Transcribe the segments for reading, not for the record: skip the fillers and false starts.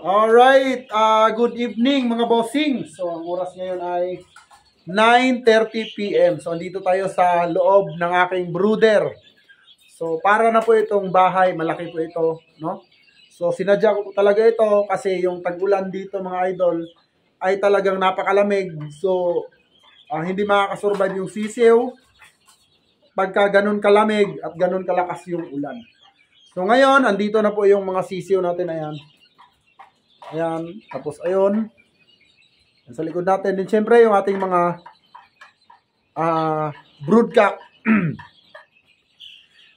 Alright, good evening mga bossing. So, ang oras ngayon ay 9:30 PM. So, andito tayo sa loob ng aking brooder. So, para na po itong bahay, malaki po ito, no? So, sinadya ko po talaga ito kasi yung tag-ulan dito mga idol ay talagang napakalamig. So, hindi makakasurvive yung sisiw pagka ganun kalamig at ganun kalakas yung ulan. So, ngayon, andito na po yung mga sisiw natin, ayan. Ayan, tapos ayun. Sa likod natin din siyempre yung ating mga broodcock.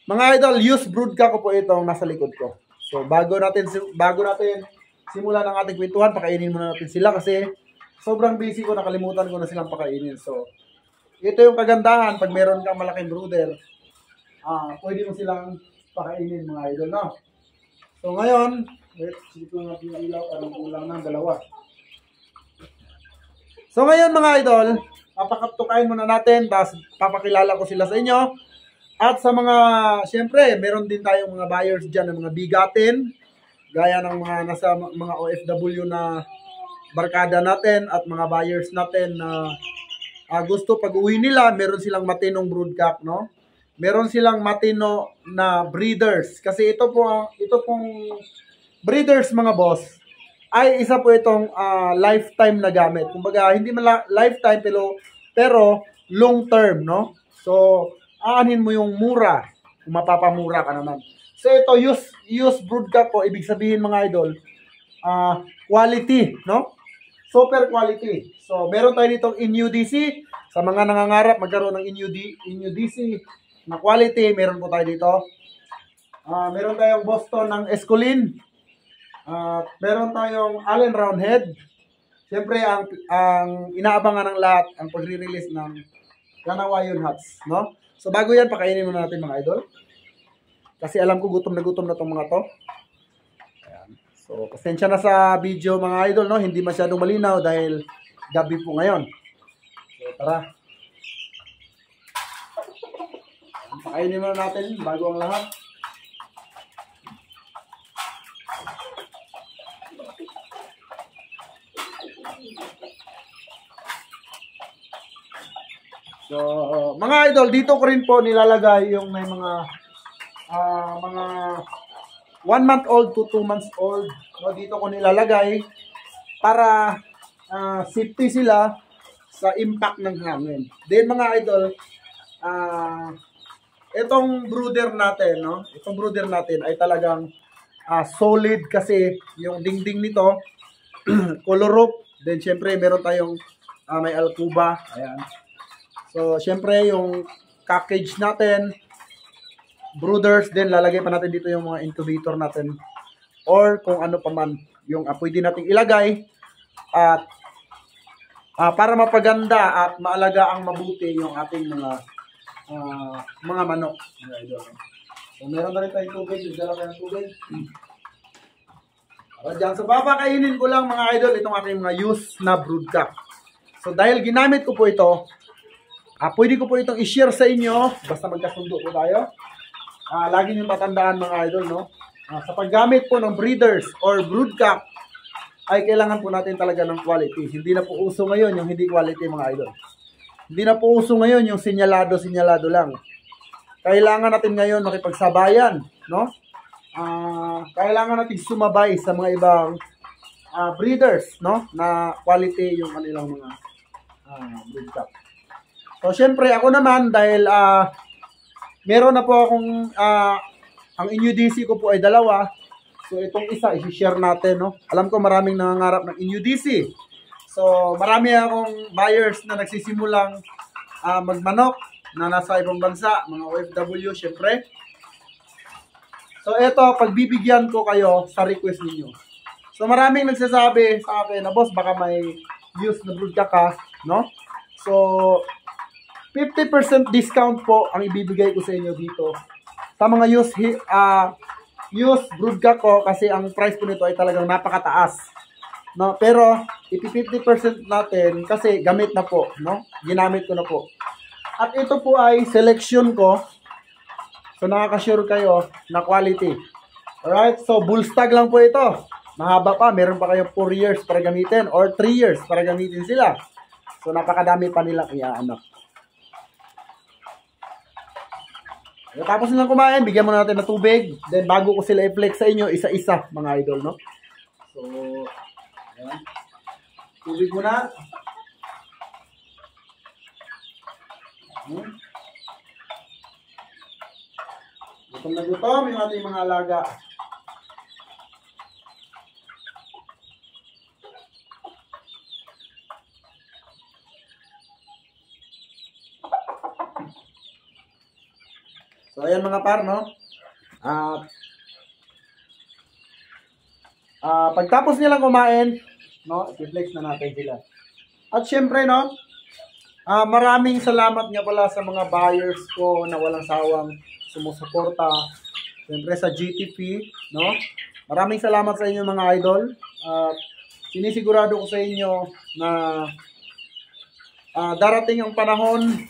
Mga idol, used broodcock ko po itong nasa likod ko. So bago natin simulan ang ating kwentuhan, pakainin muna natin sila kasi sobrang busy ko, nakalimutan ko na silang pakainin. So ito yung kagandahan pag meron kang malaking brooder. Pwede mo silang pakainin mga idol, no? So ngayon, dito natin yung ilaw, parang kulang ng dalawa. So ngayon mga idol, papakatukain muna natin, tapos papakilala ko sila sa inyo. At sa mga, siyempre, meron din tayong mga buyers dyan ng mga bigatin, gaya ng mga nasa mga OFW na barkada natin at mga buyers natin na gusto pag uwi nila, meron silang matinong broodcock, no? Meron silang matino na breeders. Kasi ito pong breeders mga boss, ay isa po itong lifetime na gamit. Kumbaga, hindi man lifetime pero long term, no? So, aanin mo yung mura, kung mapapamura ka naman. So, ito, use broodcock po, ibig sabihin mga idol, quality, no? Super quality. So, meron tayo ditong NUDC. Sa mga nangangarap magkaroon ng NUDC na quality, meron po tayo dito. Meron tayong Boston ng Escolin. Meron tayong Allen Roundhead. Siyempre, ang inaabangan ng lahat, ang pagre-release ng Kanawayon Hats, no? So, bago yan, pakainin muna natin mga idol. Kasi alam ko gutom na itong mga to. Ayan. So, pasensya na sa video mga idol, no? Hindi masyadong malinaw dahil gabi po ngayon. So, tara. Pakainin muna natin bago ang lahat. So, mga idol, dito ko rin po nilalagay yung may mga 1 month old to 2 months old. So, dito ko nilalagay para safety sila sa impact ng hangin. Then mga idol, itong brooder natin, no? Itong brooder natin ay talagang solid kasi yung dingding nito color roof. Then syempre meron tayong may alcuba, ayan. So, syempre, yung package natin, brooders, then lalagay pa natin dito yung mga incubator natin or kung ano pa man yung pwede nating ilagay at para mapaganda at maalaga ang mabuti yung ating mga manok. So, meron na rin tayong tubig, dala tayong tubig. Para dyan, so papakainin ko lang mga idol itong aking mga used na broodcock. So, dahil ginamit ko po ito, pwede ko po itong i-share sa inyo, basta magkasundo po tayo. Lagi niyong matandaan mga idol, no? Sa paggamit po ng breeders or broodcock, ay kailangan po natin talaga ng quality. Hindi na po uso ngayon yung hindi quality mga idol. Hindi na po uso ngayon yung sinyalado lang. Kailangan natin ngayon makipagsabayan, no? Kailangan natin sumabay sa mga ibang breeders, no? Na quality yung kanilang mga broodcock. So, syempre, ako naman, dahil meron na po akong, ang NUDC ko po ay dalawa. So, itong isa, isi-share natin, no? Alam ko maraming nangangarap ng NUDC. So, marami akong buyers na nagsisimulang magmanok na nasa ibang bansa, mga OFW, syempre. So, ito, pagbibigyan ko kayo sa request ninyo. So, maraming nagsasabi sa akin na, boss, baka may used na broodcock ka, no? So, 50% discount po ang ibibigay ko sa inyo dito sa mga used broodcock ko kasi ang price po nito ay talagang napakataas, no? Pero 50% natin kasi gamit na po, no? Ginamit ko na po. At ito po ay selection ko. So nakaka-sure kayo na quality. Alright, so bull stag lang po ito. mahaba pa, meron pa kayong 4 years para gamitin or 3 years para gamitin sila. So, napakadami pa nilang iaanak. Tapos nilang kumain, bigyan mo natin ng tubig. Then, bago ko sila i-flex sa inyo, isa-isa, mga idol, no? So, ayan. Tubig muna. Gutom na gutom yung ating mga alaga. So, ayan mga par, no? Pagtapos nilang kumain, no? I-flex na natin sila. At syempre, no? Maraming salamat nga pala sa mga buyers ko na walang sawang sumusuporta. Syempre sa GTP, no? Maraming salamat sa inyo mga idol. Sinisigurado ko sa inyo na darating ang panahon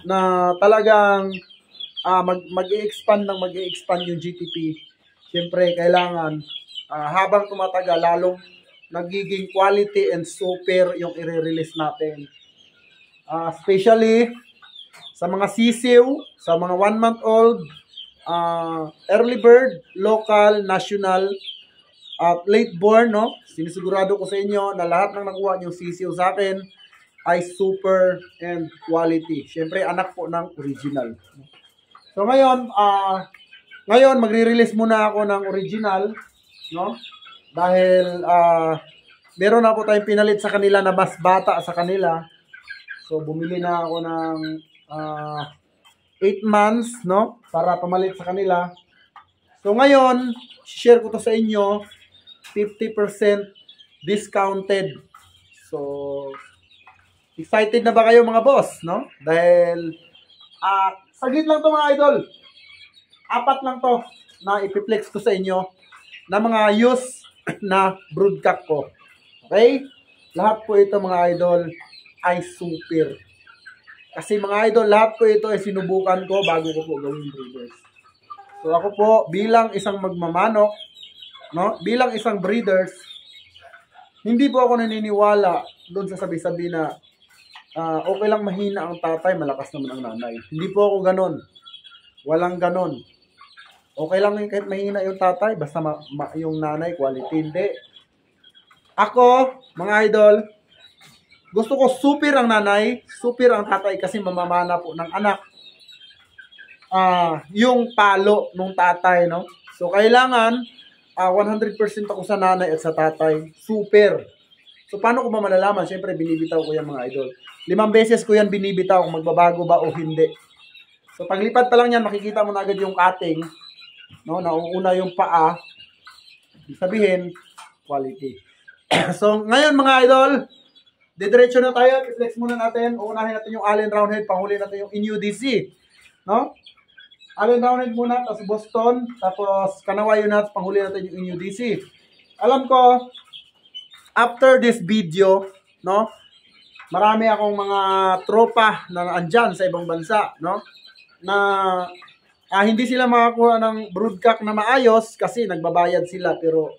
na talagang mag-i-expand yung GTP. Siyempre, kailangan habang tumatagal, lalong nagiging quality and super yung i-release natin. Especially sa mga sisiw, sa mga 1-month-old, early bird, local, national, at late born, no? Sinisigurado ko sa inyo na lahat ng nakuha yung sisiw sa akin ay super and quality. Siyempre, anak po ng original. So ngayon, magre-release muna ako ng original, no? Dahil meron na po tayong pinalit sa kanila na mas bata sa kanila. So bumili na ako ng 8 months, no? Para pamalit sa kanila. So ngayon, share ko to sa inyo, 50% discounted. So excited na ba kayo mga boss, no? Dahil saglit lang to mga idol. 4 lang to na ipiplex ko sa inyo na mga use na broodcock ko. Okay? Lahat po ito mga idol ay super. Kasi mga idol, lahat po ito ay sinubukan ko bago ko po gawin breeders. So ako po bilang isang magmamanok, no? Bilang isang breeders, hindi po ako naniniwala doon sa sabi-sabi na okay lang mahina ang tatay, malakas naman ang nanay. Hindi po ako ganon. Walang ganon. Okay lang kahit mahina yung tatay, basta yung nanay quality. Hindi. Ako, mga idol, gusto ko super ang nanay, super ang tatay kasi mamamana po ng anak. Yung palo ng tatay, no? So, kailangan 100% ako sa nanay at sa tatay. Super. So, paano ko ba malalaman? Siyempre, binibitaw ko yan mga idol. 5 beses ko yan binibitaw kung magbabago ba o hindi. So, paglipad pa lang yan, makikita mo na agad yung cutting. No? Nauuna yung paa. Sabihin, quality. So, ngayon mga idol, didiretso na tayo. I-flex muna natin. Uunahin natin yung Allen Roundhead. Panghuli natin yung NUDC. No? Allen Roundhead muna, tapos Boston, tapos Kanaway Unats, panghuli natin yung NUDC. Alam ko, after this video, no? Marami akong mga tropa na andyan sa ibang bansa, no? Na hindi sila makakuha ng broodcock na maayos kasi nagbabayad sila pero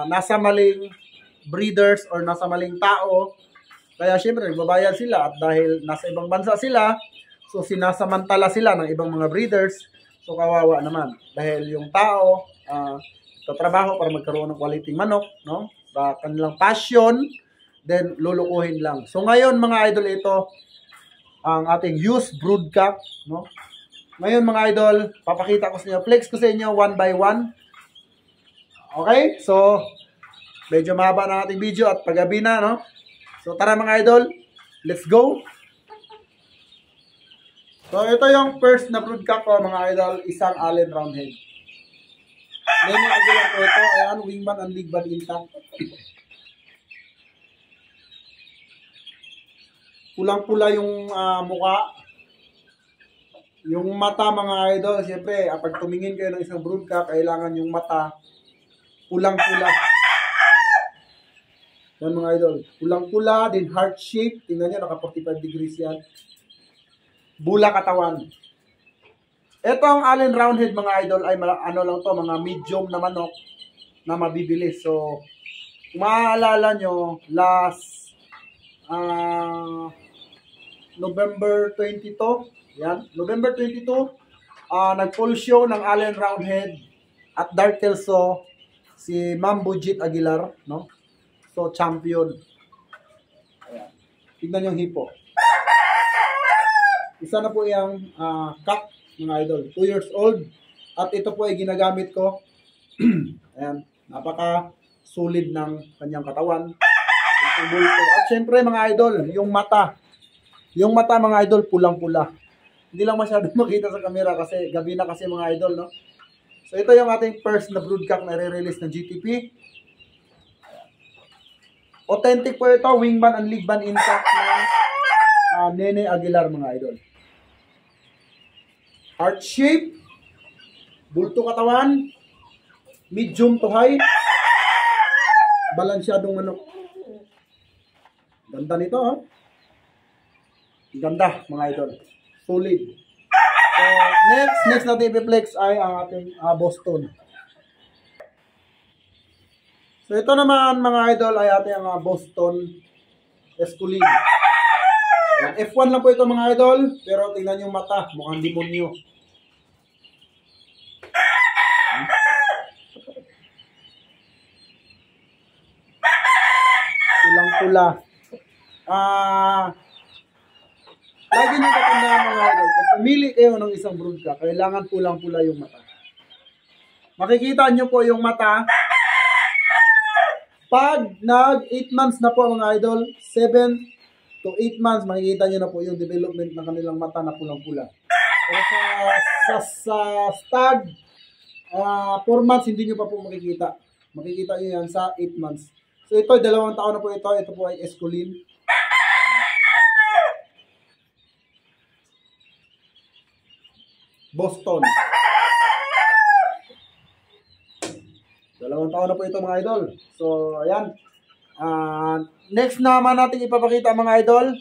nasa maling breeders or nasa maling tao. Kaya syempre nagbabayad sila at dahil nasa ibang bansa sila, so sinasamantala sila ng ibang mga breeders. So kawawa naman dahil yung tao tatrabaho para magkaroon ng quality manok, no? Sa kanilang passion, then lulukuhin lang. So ngayon mga idol, ito ang ating used broodcock, no? Ngayon mga idol, papakita ko sa inyo, flex ko sa inyo 1 by 1. Okay? So medyo mahaba na ating video at paggabi na, no? So tara mga idol, let's go. So ito yung first na broodcock ko mga idol, isang Allen Roundhead. Ngayon yung agila ko ito, ayan, wingman and ligban intact. Pulang-pula yung mukha. Yung mata mga idol, siyempre, pag tumingin kayo ng isang broodcock, kailangan yung mata pulang-pula. Yan mga idol. Pulang-pula, din heart shape. Tingnan nyo, naka 45 degrees yan. Bula katawan. Ito ang Allen Roundhead mga idol ay ano lang to, mga medium na manok. na mabibili. So, kung maaalala nyo, last November 22, yan, November 22, nag-full show ng Allen Roundhead at Dark Kelso si Ma'am Budget Aguilar, no? So, champion. Ayan. Tignan yung hipo. Isa na po yung cock, mga idol. 2 years old. At ito po ay ginagamit ko. Ayan. Napaka solid ng kanyang katawan. Itong bulto. At syempre mga idol, yung mata. Yung mata mga idol, pulang-pula. Hindi lang masyadong makita sa camera kasi gabi na kasi mga idol, no? So ito yung ating first na broodcock na re-release ng GTP. Authentic po ito, wingman and legban intact ng Nene Aguilar mga idol. Heart shape, bulto katawan, medium to high, balansyadong manok. Ganda nito, ha? Ganda, mga idol. Solid. So, next natin i-flex ay ang ating Boston. So, ito naman, mga idol, ay ating Boston Esculin. F1 lang po ito, mga idol, pero tingnan yung mata, mukhang demonyo. Pulang-pula. Lagi nyo tatandaan mga idol, pag pumili kayo ng isang broodcock, kailangan pulang-pula yung mata. Makikita nyo po yung mata. Pag nag 8 months na po mga idol, 7 to 8 months, makikita nyo na po yung development ng kanilang mata na pulang-pula. Pero sa stag, 4 months, hindi nyo pa po makikita. Makikita nyo yan sa 8 months. So ito, 2 taon na po ito. Ito po ay Esculin. Boston. 2 taon na po ito mga idol. So, ayan. Next naman natin ipapakita mga idol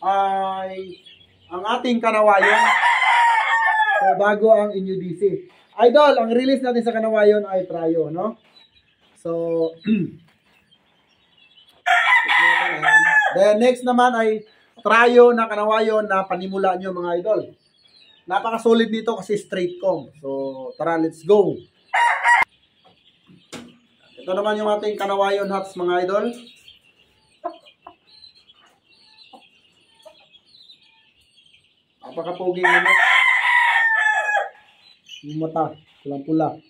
ay ang ating kanawayon. So, bago ang NUDC. Idol, ang release natin sa kanawayon ay Trayo, no? So, then next naman ay Trayo na kanawayon na panimula nyo mga idol. Napaka-solid nito kasi straight comb. So, tara, let's go. Ito naman yung ating kanawayon hats mga idol. Napaka-poging naman. Yung mata, pulang-pula.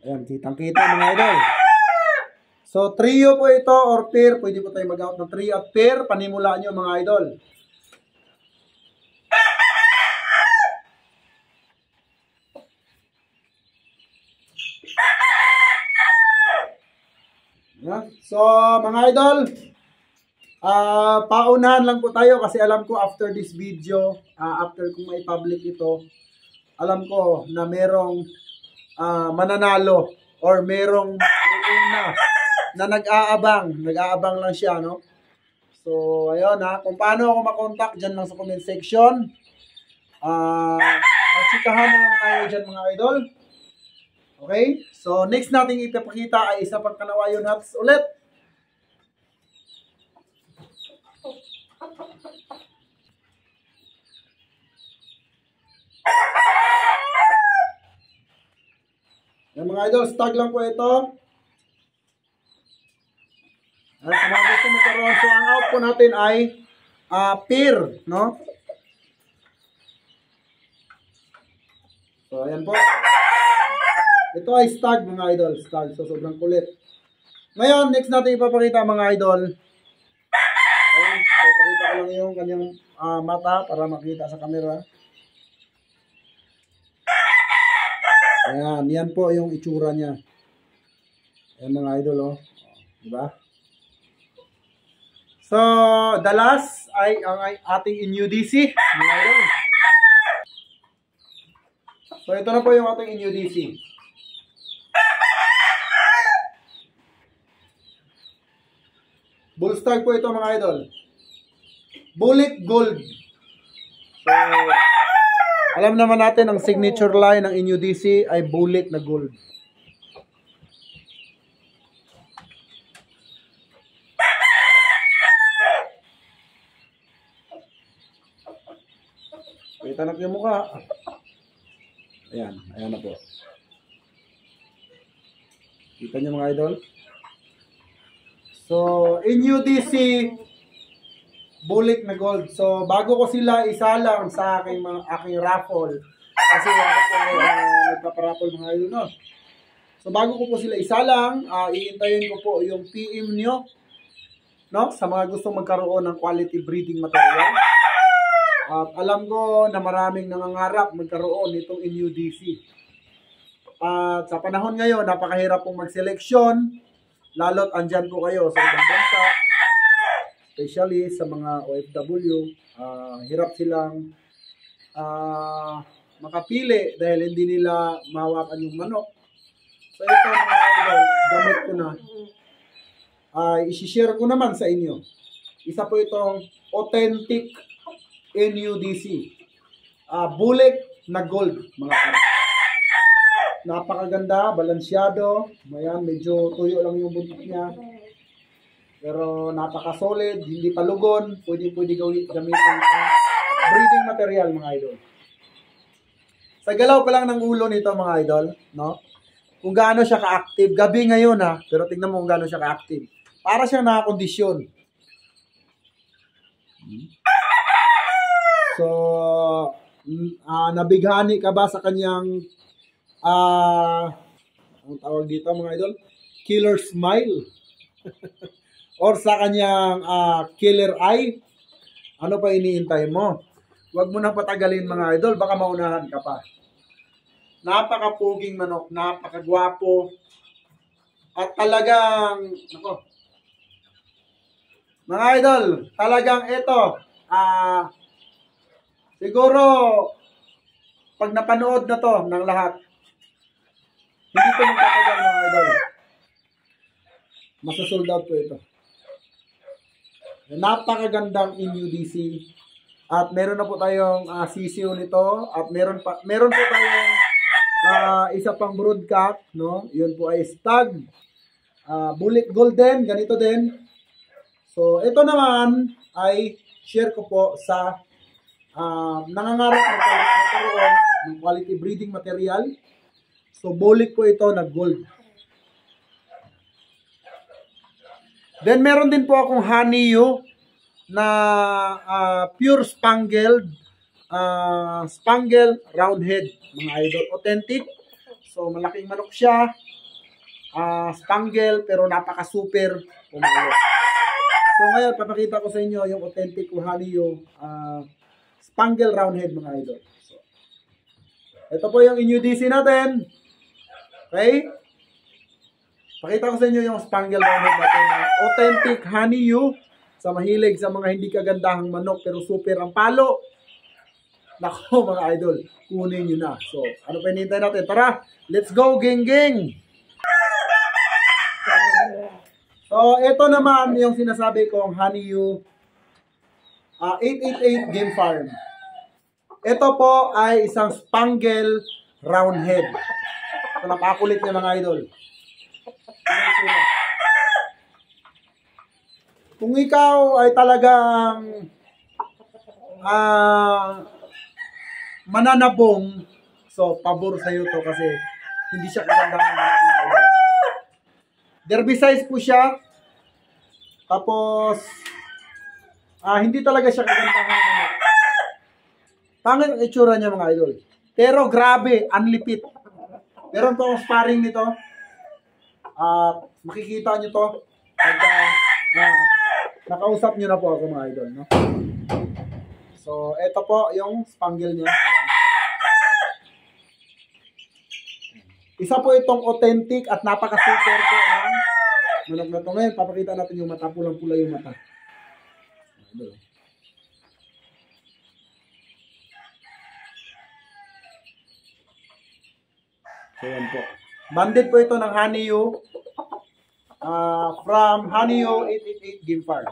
Ayan, kitang-kita mga idol. So, trio po ito or pair. Pwede po tayo mag-out ng trio at pair. Panimula nyo mga idol. Yeah. So, mga idol, paunahan lang po tayo kasi alam ko after this video, after kung may public ito, alam ko na merong mananalo or merong una na nag-aabang lang siya, no? So, ayun kung paano ako makontak dyan lang sa comment section. Magsikahan na lang tayo dyan mga idol. Okay? So, next nating ipapakita ay isa pang kanawayon hats ulit. Yan mga idol, stag lang po ito. At sa mga gusto magkaroon, so ang out po natin ay pair, no? So, ayan po. Ito ay stag mga idol, stag. So, sobrang kulit. Ngayon, next natin ipapakita mga idol. Okay, so, pakita ko lang yung kanyang mata para makita sa camera. Ayan, yan po yung itsura niya. Ayan mga idol, oh. Diba? So, the last ay ang ating NUDC, mga idol. So, ito na po yung ating NUDC. Bullstag po ito mga idol. Bullet Gold. So, Alam naman natin, ang signature line ng NUDC ay bullet na gold. Kita na po yung mukha. Ayan, ayan na po. Kita niyo mga idol? So, NUDC bullet na gold. So, bago ko sila isalang sa aking raffle, kasi ako po nagpaparaffle mga idol, no? So, bago ko po sila isalang, iintayin ko po yung PM nyo, no? Sa mga gustong magkaroon ng quality breeding material. At alam ko na maraming nangangarap magkaroon nitong NUDC. At sa panahon ngayon, napakahirap pong magseleksyon, lalo't andyan po kayo sa ibang bansa, especially sa mga OFW, hirap silang makapili dahil hindi nila mahawakan yung manok. So ito mga idol, gamit ko na. I-share ko naman sa inyo. Isa po itong authentic NUDC. Bullet na gold, mga kapatid. Napakaganda, balansyado. Ayan, medyo tuyo lang yung buntot niya. Pero napaka-solid, hindi palugon. Pwede gamitin breeding material, mga idol. Sa galaw pa lang ng ulo nito, mga idol, no? Kung gaano siya ka-active. Gabi ngayon, ha? Pero tingnan mo kung gaano siya ka-active. Para siyang nakakondisyon. So, nabighani ka ba sa kanyang ang tawag dito mga idol? Killer smile? Or sa kanyang killer eye? Ano pa iniintay mo? Huwag mo na patagalin mga idol, baka maunahan ka pa. Napakapuging manok, napakagwapo. At talagang, mga idol, talagang ito, siguro, pag napanood na to ng lahat, hindi ko magtatagal mga idol. Masasold out po ito. Napakagandang NUDC. At meron na po tayong CCO nito. At meron po tayong isa pang broodcock, no? Yun po ay stag. Bullet golden, ganito din. So, ito naman ay share ko po sa nangangarap magkaroon ng quality breeding material. So, bullet po ito na gold. Then, meron din po akong honey you na pure spangled round head, mga idol. Authentic. So, malaking manok siya. Spangle, pero napaka-super umalo. So, ngayon, papakita ko sa inyo yung authentic honey you spangle round head, mga idol. So, ito po yung NUDC natin. Okay? Pakita ko sa inyo yung spangle round head natin na authentic honey you sa mahilig sa mga hindi kagandahang manok pero super ang palo. Nako mga idol, kunin nyo na. So, ano pa hinihintay natin? Tara, let's go, gang! So, ito naman yung sinasabi kong honey you 888 Game Farm. Ito po ay isang spangle round head. So, napakulit niya mga idol. Kung ikaw ay talagang mananabong, so pabor sa'yo to kasi hindi siya kagandahan. Derby size po siya. Tapos, hindi talaga siya kagandahan. Pangit ang itsura niya mga idol. Pero grabe, unlipit. Meron po akong sparring nito. Makikita nyo to. Pag nakausap nyo na po ako mga idol. No? So, ito po yung spangle niya. Isa po itong authentic at napaka-super po ng manok na ito. Ngayon, papakita natin yung mata. Pulang-pula yung mata. Idol. So, yan po. Banded po ito ng honey you. From honey you 888 Game Farm.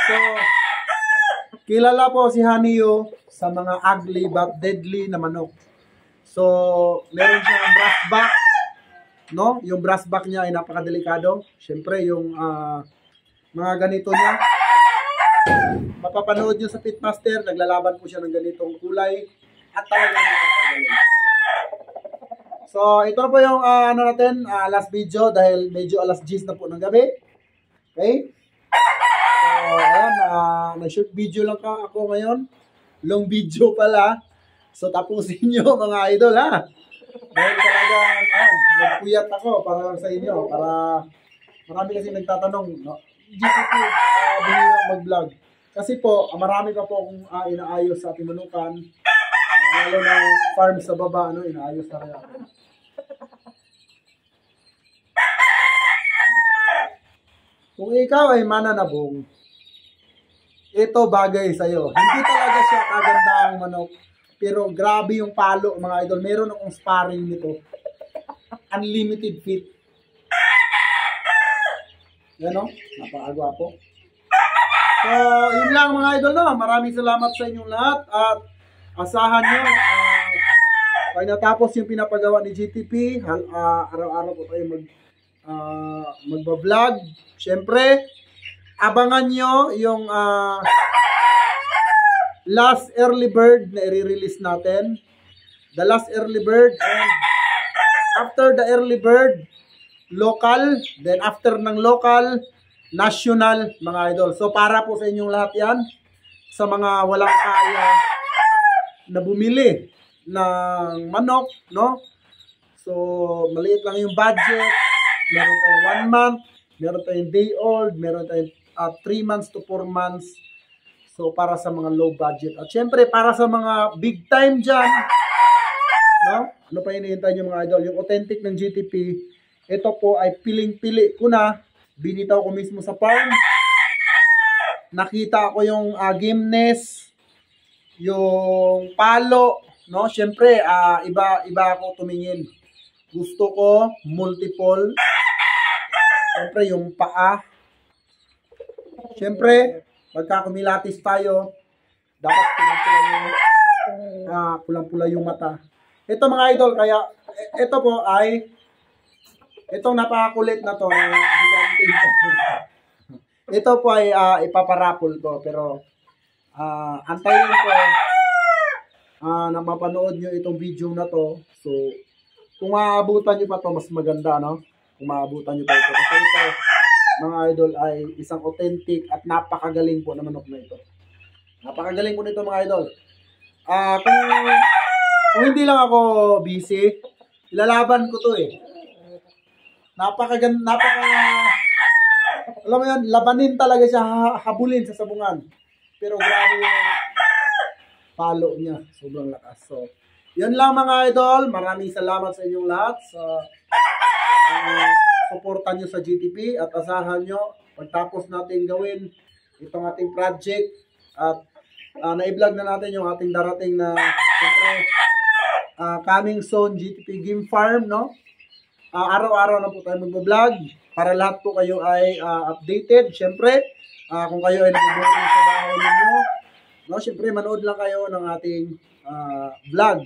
So, kilala po si honey you sa mga ugly but deadly na manok. So, meron siyang brass back, no? Yung brass back niya ay napakadelikado. Siyempre, yung mga ganito niya, mapapanood nyo sa Pitmaster, naglalaban po siya ng ganitong kulay at talagang napakagaling. So, ito na po yung last video dahil medyo alas 10 na po ng gabi. Okay? So, ayan, nag-shoot video lang ako ngayon. Long video pala. So, tapusin nyo mga idol, ha? Dahil talagang, nagpuyat ako para sa inyo. Para, marami kasi nagtatanong, no? GTP, bihira mag-vlog. Kasi po, marami pa po akong inaayos sa ating manukan. Lalo na farm sa baba, inaayos na rin ako. Kung ikaw ay mananabong, ito bagay sa'yo. Hindi talaga siya kagandang manok. Pero grabe yung palo, mga idol. Meron akong sparring nito. Unlimited feet. Yan o. Napakagwa po. So, yun lang mga idol na. Maraming salamat sa inyong lahat. At asahan nyo. Pag natapos yung pinapagawa ni GTP, araw-araw po tayo magbablog. Siyempre, abangan nyo yung last early bird na i-release natin. The last early bird. And after the early bird, local. Then after ng local, national, mga idol. So para po sa inyong lahat yan. Sa mga walang kaya na bumili ng manok, no? So maliit lang yung budget. Meron tayong 1 month. Meron tayong day old. Meron tayong 3 months to 4 months. So, para sa mga low budget. At syempre, para sa mga big time dyan, no? Ano pa hinihintay nyo mga idol? Yung authentic ng GTP, ito po ay piling-pili ko na. Binitaw ko mismo sa farm. Nakita ko yung gameness, yung palo, no? Syempre, iba ako tumingin. Gusto ko multiple. Syempre, yung paa. Syempre, pagka kumilatis tayo, dapat pulang-pula yung mata. Ito mga idol, kaya ito po ay itong napakakulit na to. Ito po ay ipaparapol ko, pero antayin ko na mapanood nyo itong video na to. So, kung maabutan nyo pa to, mas maganda, no? Kung maabutan nyo pa ito. Kasi ito, mga idol, ay isang authentic at napakagaling po na manok na ito. Napakagaling po nito mga idol. Kung hindi lang ako busy, ilalaban ko to eh. Alam mo yan, labanin talaga siya, habulin sa sabungan. Pero grabe yung palo niya, sobrang lakas. So, yun lang mga idol, maraming salamat sa inyong lahat sa suportan nyo sa GTP at asahan nyo pagtapos natin gawin itong ating project at na-vlog na natin yung ating darating na coming soon GTP Game Farm, no? Araw-araw na po tayo mag-vlog para lahat po kayo ay updated. Siyempre, kung kayo ay nag-boring sa bahay ninyo, no? Siyempre, manood lang kayo ng ating vlog.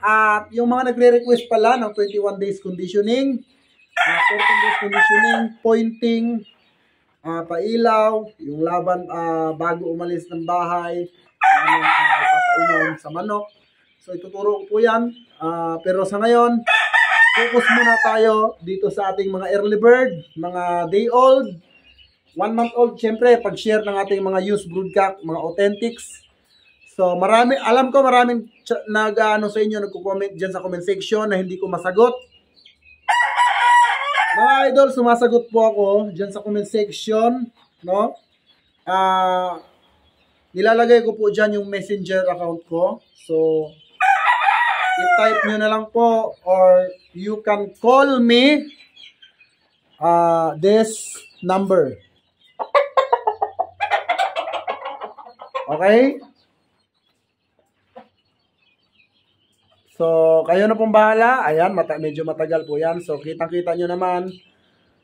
At yung mga nagre-request pala ng 21 days conditioning, 14 days conditioning, pointing, pailaw, yung laban bago umalis ng bahay, ipapainom sa manok. So ituturo ko po yan. Pero sa ngayon, focus muna tayo dito sa ating mga early bird, mga day old, 1 month old, syempre pag-share ng ating mga used broodcock, mga authentics. So alam ko maraming sa inyo nagko-comment diyan sa comment section na hindi ko masagot. Mga idol, sumasagot po ako diyan sa comment section, no? Nilalagay ko po diyan yung messenger account ko. So i-type nyo na lang po or you can call me this number. Okay? So, kayo na pong bahala. Ayan, medyo matagal po yan. So, kitang-kita nyo naman.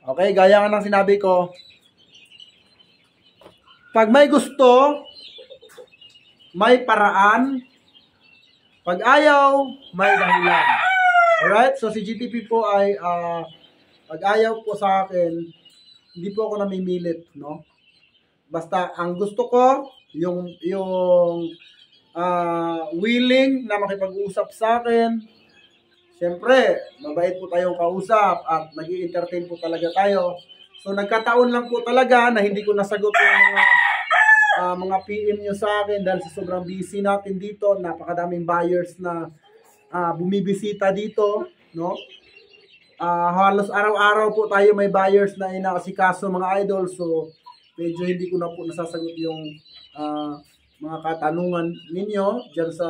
Okay, gaya nga ng sinabi ko. Pag may gusto, may paraan. Pag ayaw, may dahilan. Alright? So si GTP po ay pag ayaw po sa akin, hindi po ako namimilit, no? Basta ang gusto ko, yung willing na makipag-usap sa akin. Siyempre, mabait po tayong kausap at nag-i-entertain po talaga tayo. So nagkataon lang po talaga na hindi ko nasagot yung mga PM nyo sa akin dahil sa sobrang busy natin dito. Napakadaming buyers na bumibisita dito, no? Halos araw-araw po tayo may buyers na inaasikaso mga idol. So medyo hindi ko na po nasasagot yung mga katanungan ninyo dyan sa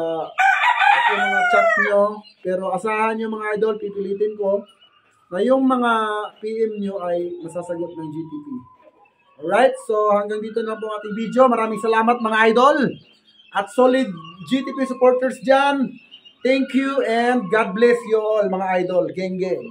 mga chat nyo. Pero asahan nyo mga idol, pipilitin ko na yung mga PM nyo ay masasagot ng GTP. Alright, so hanggang dito na po ang ating video. Maraming salamat mga idol at solid GTP supporters dyan. Thank you and God bless you all mga idol. Geng geng.